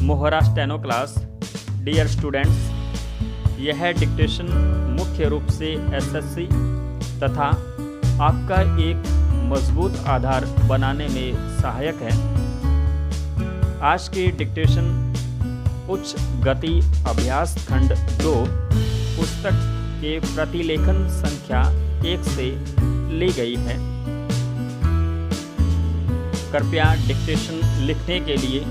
मोहरा steno class. Dear students, यह dictation मुख्य रूप से एसएससी तथा आपका एक मजबूत आधार बनाने में सहायक है। आज की डिक्टेशन उच्च गति अभ्यास खंड 2 पुस्तक के प्रतिलेखन संख्या 1 से ली गई है। कृपया डिक्टेशन लिखने के लिए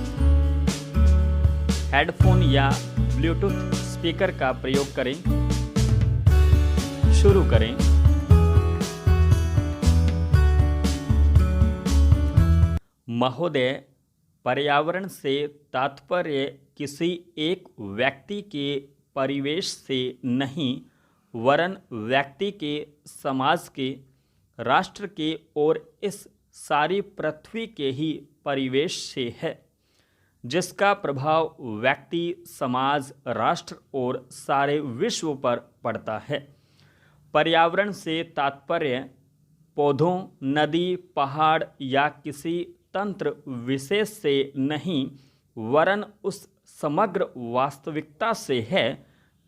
हेडफोन या ब्लूटूथ स्पीकर का प्रयोग करें। शुरू करें। महोदय, पर्यावरण से तात्पर्य किसी एक व्यक्ति के परिवेश से नहीं वरन व्यक्ति के, समाज के, राष्ट्र के और इस सारी पृथ्वी के ही परिवेश से है, जिसका प्रभाव व्यक्ति, समाज, राष्ट्र और सारे विश्व पर पड़ता है। पर्यावरण से तात्पर्य पौधों, नदी, पहाड़ या किसी तंत्र विशेष से नहीं वरन उस समग्र वास्तविकता से है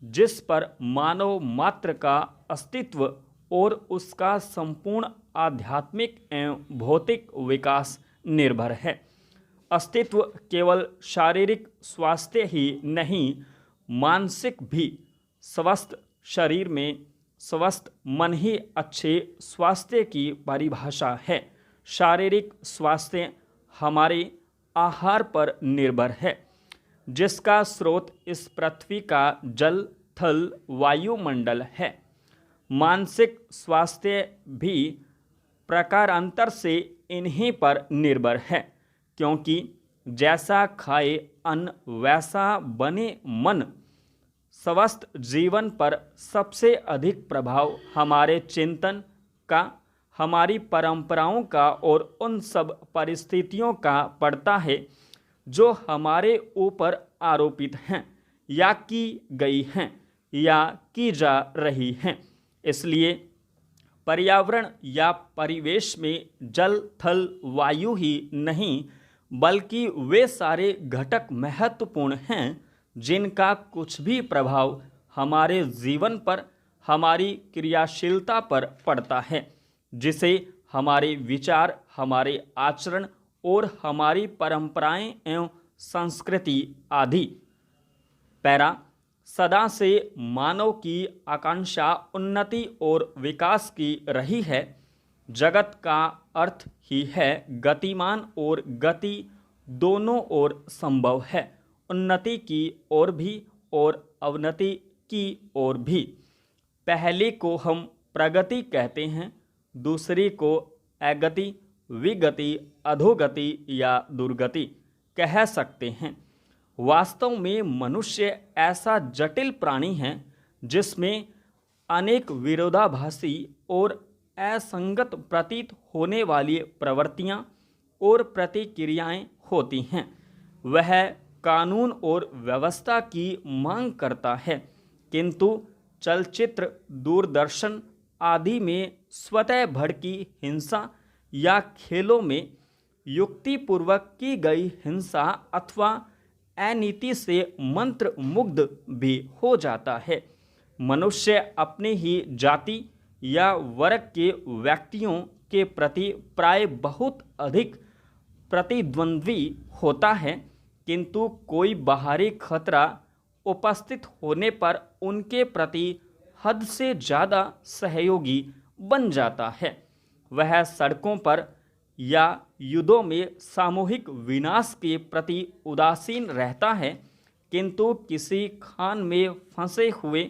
जिस पर मानव मात्र का अस्तित्व और उसका संपूर्ण आध्यात्मिक एवं भौतिक विकास निर्भर है। अस्तित्व केवल शारीरिक स्वास्थ्य ही नहीं, मानसिक भी। स्वस्थ शरीर में स्वस्थ मन ही अच्छे स्वास्थ्य की परिभाषा है। शारीरिक स्वास्थ्य हमारे आहार पर निर्भर है, जिसका स्रोत इस पृथ्वी का जल, थल, वायुमंडल है। मानसिक स्वास्थ्य भी प्रकारांतर से इन्हीं पर निर्भर है, क्योंकि जैसा खाए अन्न वैसा बने मन। स्वस्थ जीवन पर सबसे अधिक प्रभाव हमारे चिंतन का, हमारी परंपराओं का और उन सब परिस्थितियों का पड़ता है जो हमारे ऊपर आरोपित हैं या की गई हैं या की जा रही हैं। इसलिए पर्यावरण या परिवेश में जल, थल, वायु ही नहीं बल्कि वे सारे घटक महत्वपूर्ण हैं जिनका कुछ भी प्रभाव हमारे जीवन पर, हमारी क्रियाशीलता पर पड़ता है, जिसे हमारे विचार, हमारे आचरण और हमारी परंपराएं एवं संस्कृति आदि। पैरा, सदा से मानव की आकांक्षा उन्नति और विकास की रही है। जगत का अर्थ ही है गतिमान और गति दोनों ओर संभव है, उन्नति की ओर भी और अवनति की ओर भी। पहली को हम प्रगति कहते हैं, दूसरी को अगति, विगति, अधोगति या दुर्गति कह सकते हैं। वास्तव में मनुष्य ऐसा जटिल प्राणी है जिसमें अनेक विरोधाभासी और असंगत प्रतीत होने वाली प्रवृत्तियां और प्रतिक्रियाएं होती हैं। वह कानून और व्यवस्था की मांग करता है, किंतु चलचित्र, दूरदर्शन आदि में स्वतः भड़की हिंसा या खेलों में युक्तिपूर्वक की गई हिंसा अथवा अनीति से मंत्र मुग्ध भी हो जाता है। मनुष्य अपने ही जाति या वर्ग के व्यक्तियों के प्रति प्राय बहुत अधिक प्रतिद्वंद्वी होता है, किंतु कोई बाहरी खतरा उपस्थित होने पर उनके प्रति हद से ज़्यादा सहयोगी बन जाता है। वह सड़कों पर या युद्धों में सामूहिक विनाश के प्रति उदासीन रहता है, किंतु किसी खान में फंसे हुए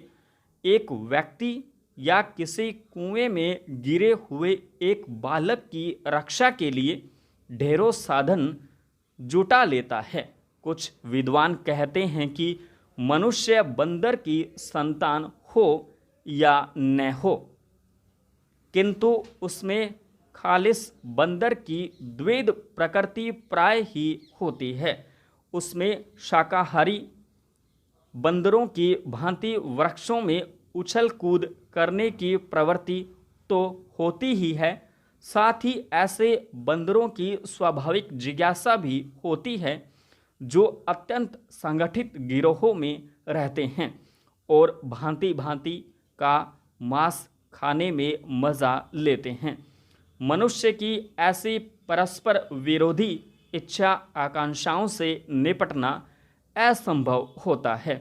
एक व्यक्ति या किसी कुएं में गिरे हुए एक बालक की रक्षा के लिए ढेरों साधन जुटा लेता है। कुछ विद्वान कहते हैं कि मनुष्य बंदर की संतान हो या न हो, किंतु उसमें खालिस बंदर की द्वैध प्रकृति प्राय ही होती है। उसमें शाकाहारी बंदरों की भांति वृक्षों में उछल कूद करने की प्रवृत्ति तो होती ही है, साथ ही ऐसे बंदरों की स्वाभाविक जिज्ञासा भी होती है जो अत्यंत संगठित गिरोहों में रहते हैं और भांति भांति का मांस खाने में मज़ा लेते हैं। मनुष्य की ऐसी परस्पर विरोधी इच्छा आकांक्षाओं से निपटना असंभव होता है।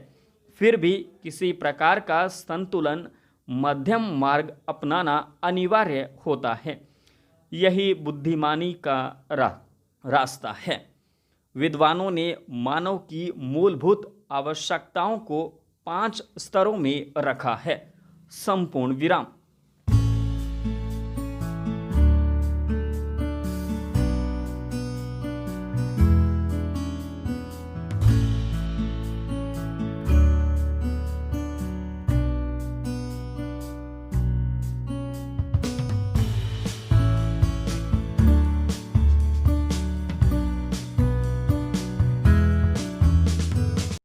फिर भी किसी प्रकार का संतुलन, मध्यम मार्ग अपनाना अनिवार्य होता है। यही बुद्धिमानी का रास्ता है। विद्वानों ने मानव की मूलभूत आवश्यकताओं को 5 स्तरों में रखा है। संपूर्ण विराम।